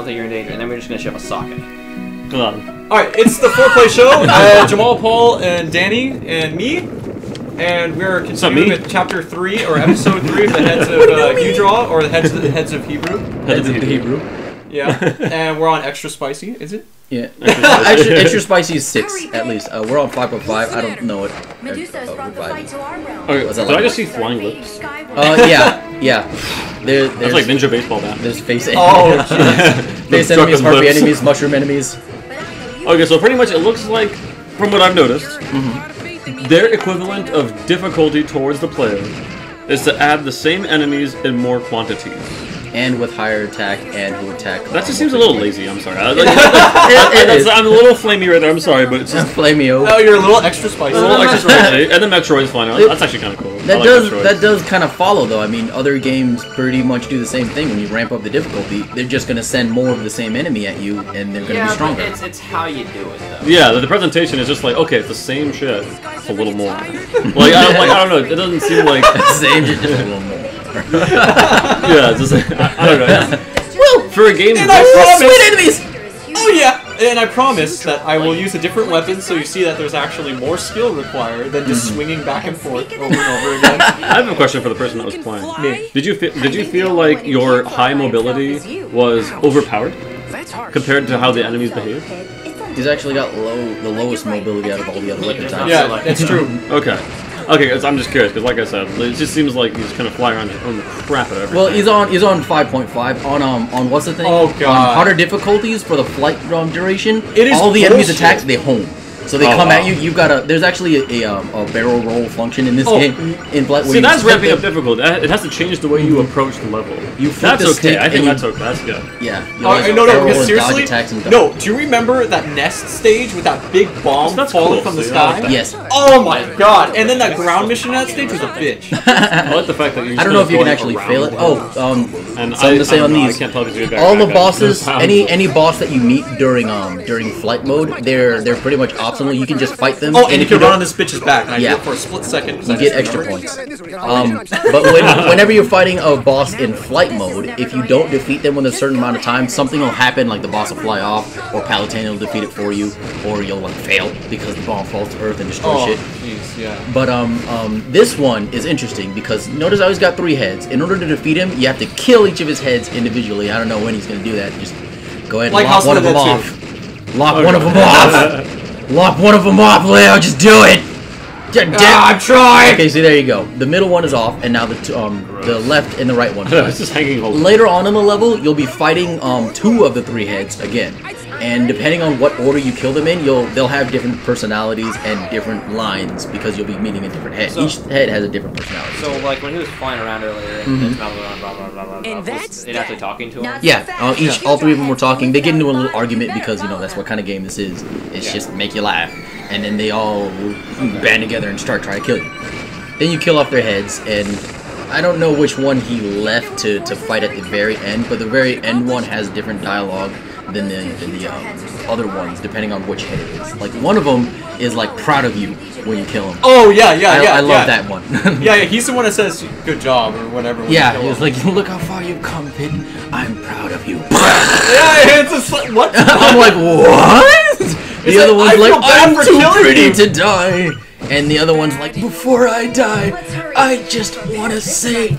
don't think you're in danger. And then we're just gonna shove a sock in it. Hold on. Alright, it's the 4-play show. Jamal, Paul, and Danny, and me. And we're continuing with Chapter 3, or Episode 3 of the Heads of Hewdraw, or the Heads of Hebrew. Heads of the Hebrew. Yeah. And we're on Extra Spicy, is it? Yeah. extra Spicy is 6, at least. We're on 5.5. I don't know it. Okay, did I just see flying lips? Yeah. That's like Ninja Baseball bat. There's face enemies. Face enemies, harpy enemies, mushroom enemies. Okay, so pretty much it looks like, from what I've noticed, their equivalent of difficulty towards the player is to add the same enemies in more quantities. And with higher attack and who attack. That just seems a little lazy, I'm sorry. I'm a little flamey right there, I'm sorry, but it's just... Flamey-o. Oh, you're a little extra spicy. A little extra spicy. And the Metroid's fine. That's actually kind of cool. That does kind of follow, though. I mean, other games pretty much do the same thing. When you ramp up the difficulty, they're just going to send more of the same enemy at you, and they're going to be stronger. But it's how you do it, though. Yeah, the presentation is just like, okay, it's the same shit, it's a little more. Like, I don't know, it doesn't seem like... Same shit, just a little more. Yeah, it's just like, I don't know. Well, for a game... And I promise, sweet enemies! Oh yeah! And I promise that I will use a different weapon, so you see that there's actually more skill required than just swinging back and forth over and over again. I have a question for the person that was playing. Me. Did you feel like your high mobility was overpowered compared to how the enemies behave? He's actually got the lowest mobility out of all the other weapon types. Yeah, that's true. Okay. Okay, I'm just curious, because like I said, it just seems like he's kind of flying around just the crap out of everything. Well, he's on 5.5. On what's the thing? Oh, God. On harder difficulties for the flight duration, it is all the enemies' bullshit. attacks, they home. So they come at you. You've got a. There's actually a barrel roll function in this game. In Flight. See, that's ramping up difficulty. It has to change the way you approach the level. That's okay. I think that's okay. That's good. Yeah. No, because seriously, no. Do you remember that nest stage with that big bomb falling from the sky? Yes. Oh my god! And then that ground mission at that stage was a bitch. I like the fact that you're. I don't know if you can actually fail it. And something to say on these. I can't tell because all the bosses, any boss that you meet during flight mode, they're pretty much optional. You can just fight them. Oh, and you can run on this bitch's back. And I do it for a split second. You get extra points. But whenever you're fighting a boss in flight mode, if you don't defeat them within a certain amount of time, something will happen, like the boss will fly off, or Palutena will defeat it for you, or you'll fail because the bomb falls to Earth and destroys shit. Jeez, yeah. But this one is interesting because notice how he's got 3 heads. In order to defeat him, you have to kill each of his heads individually. I don't know when he's gonna do that. Just go ahead and lock one of them off. Lock one of them off. Lock one of them off, Leo. Just do it. I'm trying. Okay, see, there you go. The middle one is off, and now the left and the right one. It's just hanging. Later on in the level, you'll be fighting 2 of the 3 heads again, and depending on what order you kill them in, they'll have different personalities and different lines because you'll be meeting a different head. Each head has a different personality. So, like when he was flying around earlier, and blah blah blah blah blah blah, was it actually talking to him? Yeah, all 3 of them were talking. They get into a little argument because that's what kind of game this is. It's just make you laugh, and then they all band together and start trying to kill you. Then you kill off their heads, and I don't know which one he left to fight at the very end, but the very end one has different dialogue than the other ones, depending on which head it is. Like, one of them is, like, proud of you when you kill him. Oh, yeah. I love that one. yeah, he's the one that says, good job, or whatever. Yeah, he's like, look how far you've come, Pitten. I'm proud of you. Yeah, it's just like, what? I'm like, what? The other one's like, I'm too pretty to die. And the other one's like, before I die, I just want to say...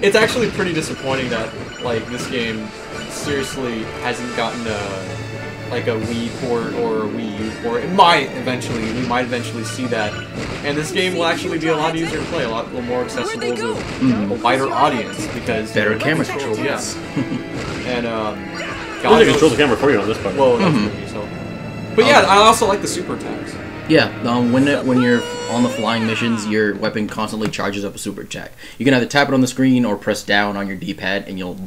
it's actually pretty disappointing that, like, this game seriously hasn't gotten a Wii port or a Wii U port. We might eventually see that. And this game will actually be a lot easier to play, a lot more accessible to a wider audience because... Better camera control, yes. And, God controls the camera for you on this part. Well, but yeah, I also like the super attacks. Yeah, when you're on the flying missions, your weapon constantly charges up a super attack. You can either tap it on the screen or press down on your D-pad, and you'll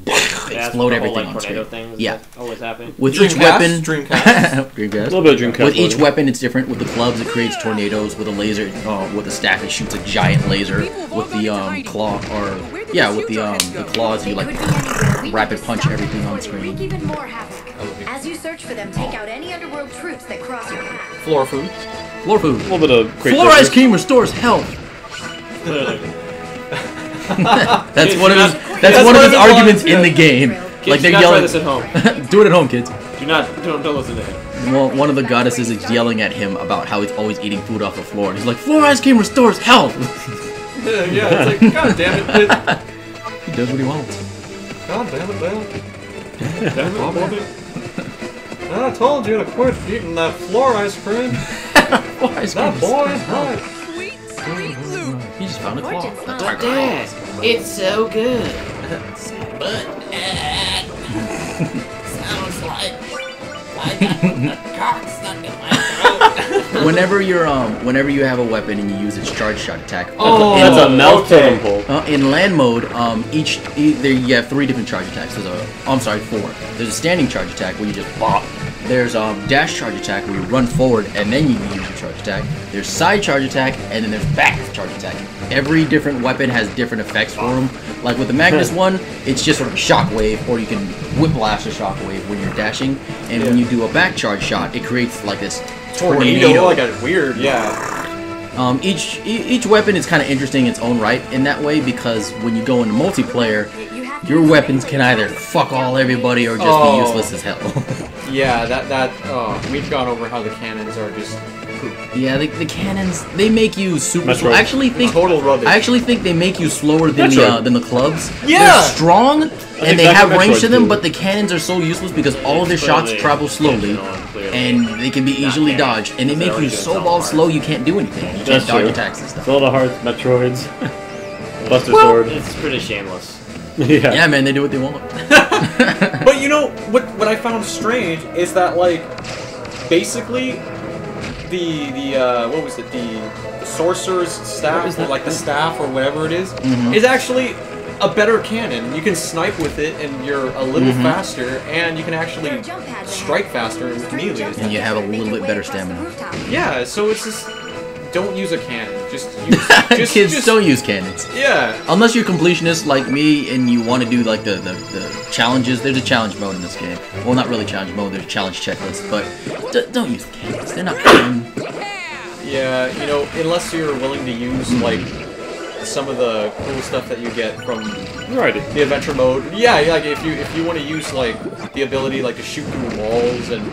explode everything on screen. Yeah, always happen. With each weapon, Dreamcast. A little bit of Dreamcast. With each weapon, it's different. With the clubs, it creates tornadoes. With a laser, with the staff, it shoots a giant laser. With the claws, you like rapid punch everything on the screen. As you search for them, take out any underworld troops that cross your path. Floor food. Floor food. A little bit of floor ice cream restores health. That's That's one of his his arguments lines, in the game. Kids, Like do they're not try yelling. this at home. Do it at home, kids. Don't listen to him. Well, one of the goddesses is yelling at him about how he's always eating food off the floor. And he's like, floor ice cream restores health. Yeah, it's like, god damn it. He does what he wants. God damn it, Dale. Damn it, Bobby. I told you to quit eating that floor ice cream. Floor ice cream. That boy is hot. He just found a claw. But Dad, it's so good. But sounds like I got a cock stuck in my throat. Whenever you have a weapon and you use its charge shot attack. Oh, in, That's a mouth totem pole. in land mode, you have 3 different charge attacks. I'm sorry, 4. There's a standing charge attack where you just bop. There's dash charge attack where you run forward and then you use your charge attack. There's side charge attack and then there's back charge attack. Every different weapon has different effects for them. Like with the Magnus one, it's just sort of a shockwave, or you can whiplash a shockwave when you're dashing. And when you do a back charge shot, it creates like this tornado. Like a weird, yeah. Each weapon is kind of interesting in its own right in that way, because when you go into multiplayer, your weapons can either fuck all everybody or just be useless as hell. Yeah, we've gone over how the cannons are just poop. Yeah, the cannons, they make you super slow. Metroid. I actually think Total rubbish. I actually think they make you slower than the clubs. Yeah! They're strong and they exactly have range Metroid to them, too. but the cannons are so useless because all of their shots travel slowly and they can be easily dodged, and they make you so ball slow you can't do anything. You can't That's dodge true. attacks and stuff. Zelda Hearts, Metroids, Buster Well, Sword. it's pretty shameless. Yeah. Yeah, man, they do what they want. But you know what I found strange is that, like, basically the what was it, the sorcerer's staff, or like the staff or whatever it is actually a better cannon. You can snipe with it and you're a little faster, and you can actually strike faster with melee. And you have a little bit better stamina. Yeah, so it's just, don't use a cannon. Just use Kids, don't use cannons. Yeah. Unless you're completionist like me and you want to do like the challenges. There's a challenge mode in this game. Well, not really challenge mode, there's a challenge checklist, but don't use the cannons. They're not fun. Yeah, you know, unless you're willing to use, like, some of the cool stuff that you get from the adventure mode. Yeah, like, if you want to use, like, the ability, like, to shoot through walls and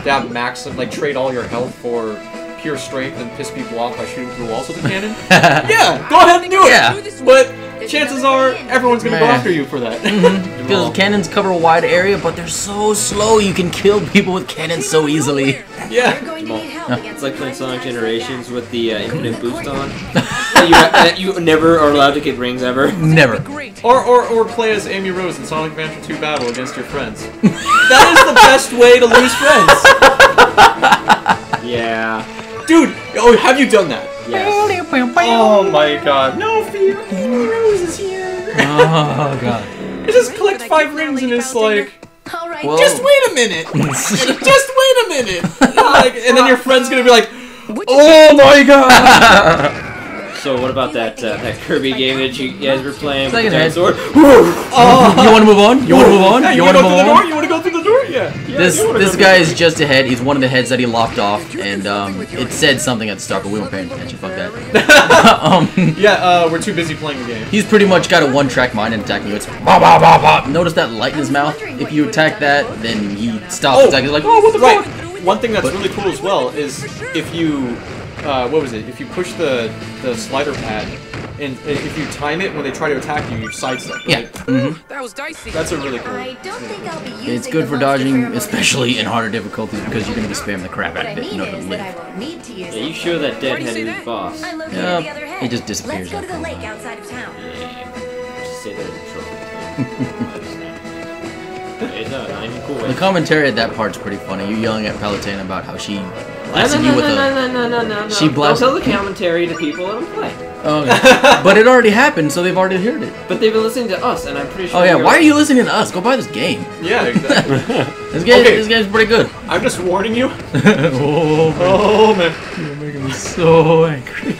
to have maximum, like, trade all your health for pure strength and piss people off by shooting through walls with a cannon. Yeah, go ahead and do it! Yeah. But chances are, everyone's gonna go after you for that. Because cannons cover a wide area, but they're so slow, you can kill people with cannons so easily. Yeah. It's like playing Sonic Generations with the infinite boost on. You never are allowed to get rings ever. Never. Or play as Amy Rose in Sonic Adventure 2 Battle against your friends. That is the best way to lose friends. Yeah. Dude, oh, have you done that? Yes. Oh my god. No fear, Amy Rose is here. Oh god. It just clicked 5 rings and it's like, Well, just wait a minute. Just wait a minute. Like, and then your friend's gonna be like, oh my god. So what about that Kirby game that you guys were playing with the Second head. dinosaur? you want to move on? You want to move on? Yeah, you wanna go through the door? You wanna go through the door? Yeah. This guy is just ahead. He's one of the heads that he lopped off, and it said something at the start, but we weren't paying attention. Fuck that. Yeah, we're too busy playing the game. He's pretty much got a one-track mind and attacking you. It's bop, bop, bop, bop. Notice that light in his mouth? If you attack that, then he stops attacking. He's like, oh, what the Right. fuck? One thing that's really cool as well is if you, what was it? If you push the slider pad, and if you time it when they try to attack you, you sidestep. Right? Yeah. That was dicey. That's a really cool. I don't think I'll be using It's good the for monster dodging, pheromone especially in harder difficulties, because you're going to be spamming the crap What out I of it in mean order to is that I live. won't need to use Yeah, you it. show that Why dead do you head say is that? boss. I located Yep, the other head. it just disappears Let's go to after the a lake while. outside of town. Just say that in the It's not even cool. The commentary at that part's pretty funny. You're yelling at Palutena about how she blasted you with a... No. She Don't blasted... tell the commentary to people let them play. Oh, but it already happened, so they've already heard it. But they've been listening to us, and I'm pretty sure. Oh yeah, why are you listening to us? Go buy this game. Yeah, exactly. This game's pretty good. I'm just warning you. Oh, Oh man. you're making me so angry.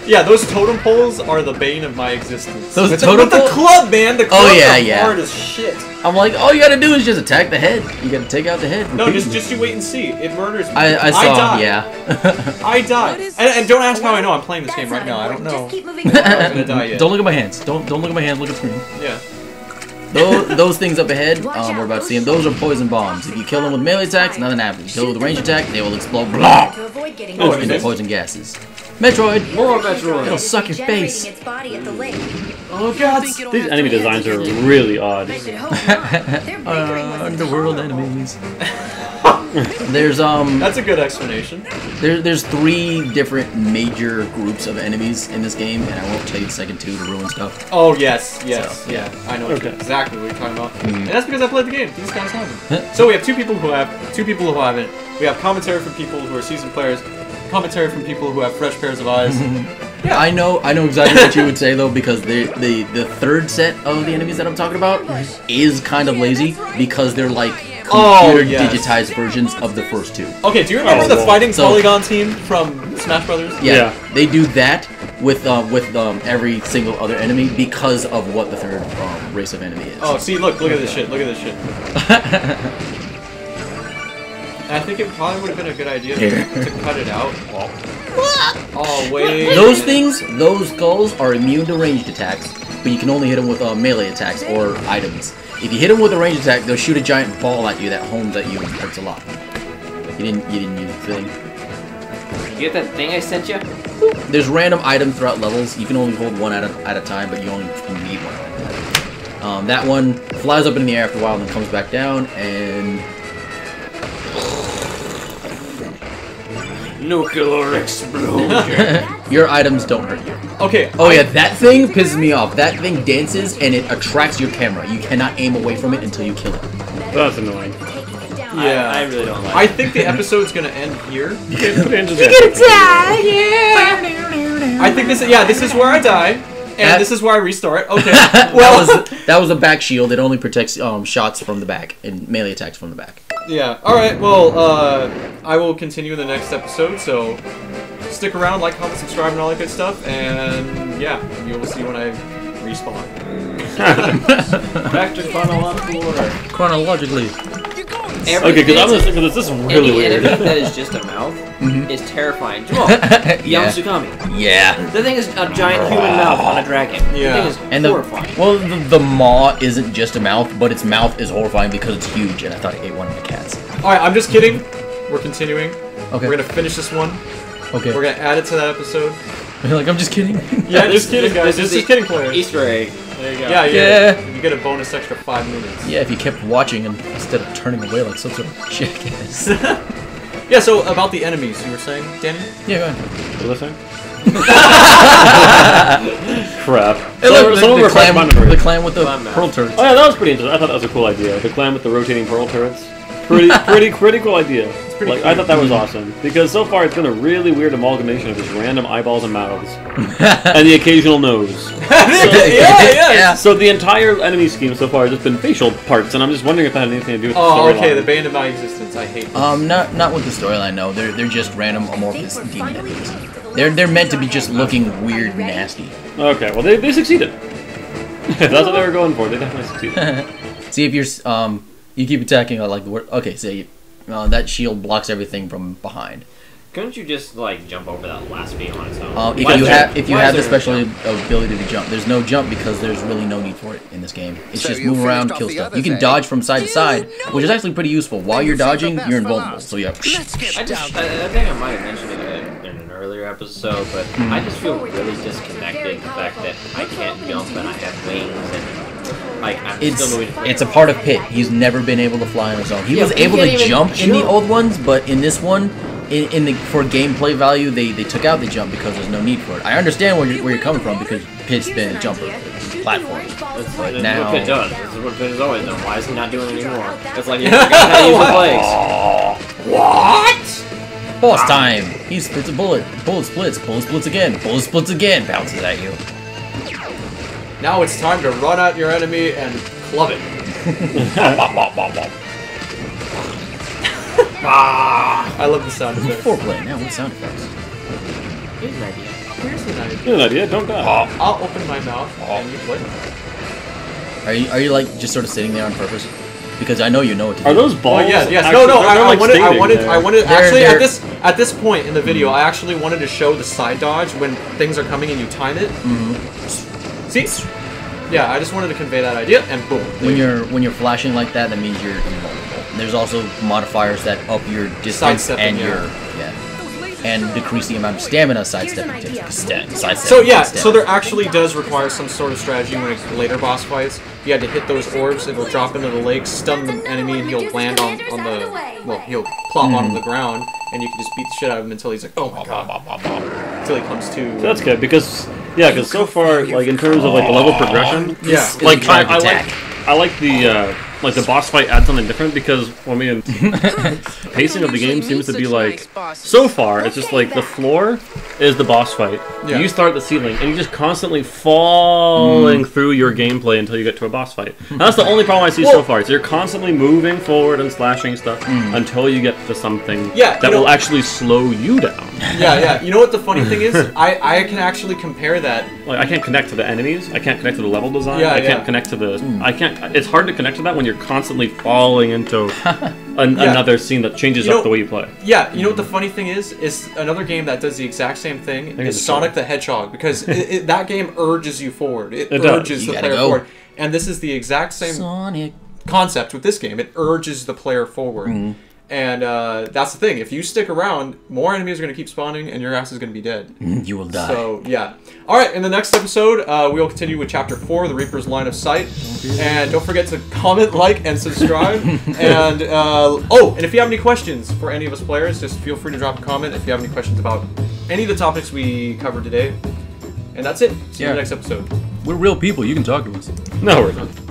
Yeah, those totem poles are the bane of my existence. Those with totem the poles? club, man. The club yeah, are yeah. hard as shit. I'm like, all you gotta do is just attack the head. You gotta take out the head. No, repeatedly. just you wait and see. It murders me. I saw, die. yeah. I die. And don't ask how I know. I'm playing this game right now. I don't know. Just keep moving I'm not gonna die yet. Don't look at my hands. Don't look at my hands. Look at the screen. Yeah. Those things up ahead, we're about to see them. Those are poison bombs. If you kill them with melee attacks, nothing happens. You kill them with a range attack, they will explode. Blah! to avoid getting Oh, poisoned. it is? Poison gases. Metroid! More Metroid. It'll suck your Regenerating face. its body at the lake. Oh god. These enemy designs are really odd. I should hope not. They're bickering with Underworld enemies. There's That's a good explanation. there's 3 different major groups of enemies in this game, and I won't tell you the second 2 to ruin stuff. Oh yes, So, yeah. I know Okay. exactly what you're talking about, and that's because I played the game. These guys haven't. So we have two people who haven't. We have commentary from people who are seasoned players, commentary from people who have fresh pairs of eyes. Yeah, I know exactly what you would say though, because the third set of the enemies that I'm talking about is kind of lazy because they're like computer digitized versions of the first 2. Okay, do you remember the well. fighting So- polygon team from Smash Brothers? Yeah, they do that with every single other enemy because of what the third race of enemy is. Oh, see, look at this shit. Look at this shit. I think it probably would have been a good idea to cut it out. Oh wait. Those things, those skulls are immune to ranged attacks, but you can only hit them with melee attacks or items. If you hit them with a ranged attack, they'll shoot a giant ball at you that homes at you and hurts a lot. You didn't use the thing. You get that thing I sent you? There's random items throughout levels. You can only hold one at a time, but you only need one at a time. That one flies up in the air after a while and then comes back down, and Nuclear explosion. your items don't hurt you. Okay. Oh yeah, that thing pisses me off. That thing dances and it attracts your camera. You cannot aim away from it until you kill it. That's annoying. Yeah. I really don't like I think the episode's gonna end here. You get I think this is where I die, and That- this is where I restart. Okay. That was a back shield. It only protects shots from the back and melee attacks from the back. Yeah. All right. Well, I will continue in the next episode. So stick around, like, comment, subscribe, and all that good stuff. And yeah, you will see when I respawn. Back to chronological order. Chronologically. Okay, because this is really Any weird. enemy that is just a mouth is terrifying. Jamal, Yeah. Yamasukami. Yeah. The thing is a giant human mouth on a dragon. Yeah. The thing is And horrifying. the maw isn't just a mouth, but its mouth is horrifying because it's huge, and I thought it ate one of the cats. All right. I'm just kidding. We're continuing. Okay. We're gonna finish this one. Okay. We're gonna add it to that episode. You're like, I'm just kidding. Yeah, just kidding, guys. This is Just kidding, players. Easter egg. There you go. Yeah, Yeah. You get a bonus extra 5 minutes. Yeah, if you kept watching and instead of turning away like some sort of jackass. Yeah. So about the enemies, you were saying, Danny? Yeah, go ahead. What was I saying? Crap. Hey, look, Someone the refresh my memory. the clan with the Clan map. pearl turrets. Oh yeah, that was pretty interesting. I thought that was a cool idea. The clan with the rotating pearl turrets. Pretty cool idea. pretty Like cool. I thought that was awesome because so far it's been a really weird amalgamation of just random eyeballs and mouths and the occasional nose. yeah. So the entire enemy scheme so far has just been facial parts, and I'm just wondering if that had anything to do with the Oh, storyline. okay. The bane of my existence. I hate this. Not with the storyline. No, they're just random amorphous demon enemies. They're meant to be just looking weird, and nasty. Okay, well they succeeded. If that's what they were going for, they definitely succeeded. See if you're you keep attacking like the word. Okay, so that shield blocks everything from behind. Couldn't you just like jump over that last beam on its own? If Why you is have there- if you why have the is there special no jump? ability to jump, there's no jump because there's really no need for it in this game. It's So just you move around, finished kill off the stuff. You others, can eh? dodge from side to side, which is actually pretty useful. While you're dodging, you're invulnerable. So yeah. Let's get I think I might have mentioned it in an earlier episode, but I just feel really disconnected the fact that I can't jump and I have wings and like I'm still moving. It's a part of Pit. He's never been able to fly on his own. He Yeah, was but he able can't to even jump in the jump. old ones, but in this one, for gameplay value, they took out the jump because there's no need for it. I understand where you're coming from because Pit's been a jumper platform. It's like, Now- what Pit does. This is what Pit has always done. Why is he not doing it anymore? It's like he forgot how to use the legs. What? Boss time. He spits a bullet. Bullet splits. Bullet splits again. Bullet splits again. Bounces at you. Now it's time to run at your enemy and club it. I love the sound effects. Foreplay now with sound effects. Here's an idea. here's an idea. Here's an idea. Don't die. I'll open my mouth and you play. Are you like just sort of sitting there on purpose? Because I know you know what to do. Are those balls? Oh yes. actually- No. they're I like wanted. standing there. Actually, They're- at this point in the video, I actually wanted to show the side dodge when things are coming and you time it. See? Yeah, I just wanted to convey that idea, and boom. When you're flashing like that, that means you're invulnerable. There's also modifiers that up your distance Sidestepping, and your and decrease the amount of stamina sidestepping takes. So yeah, so there actually does require some sort of strategy when it's later boss fights. You had to hit those orbs, it'll drop into the lake, stun the enemy, and he'll land on the... Well, he'll plop onto the ground, and you can just beat the shit out of him until he's like, oh my god. Until he comes to... So that's good, because so far, like, in terms of, like, the level progression... Yeah. Like, I like the boss fight adds something different because, I mean, the pacing of the game seems to be like, so far, it's just like the floor is the boss fight. Yeah. You start at the ceiling, and you're just constantly falling through your gameplay until you get to a boss fight. And that's the only problem I see so far. So you're constantly moving forward and slashing stuff until you get to something that will actually slow you down. Yeah. You know what the funny thing is? I can actually compare that. Like, I can't connect to the enemies. I can't connect to the level design. I can't connect to the... I can't... It's hard to connect to that when you're constantly falling into another scene that changes up the way you play. Yeah, you know what the funny thing is? Is another game that does the exact same thing is Sonic the Hedgehog, because that game urges you forward. It urges the player forward. And this is the exact same concept with this game. It urges the player forward. And that's the thing. If you stick around, more enemies are going to keep spawning, and your ass is going to be dead. You will die. So, yeah. Alright, in the next episode, we will continue with Chapter 4, The Reaper's Line of Sight. And don't forget to comment, like, and subscribe. And, and if you have any questions for any of us players, just feel free to drop a comment if you have any questions about any of the topics we covered today. And that's it. See you in the next episode. We're real people. You can talk to us. No, we're not.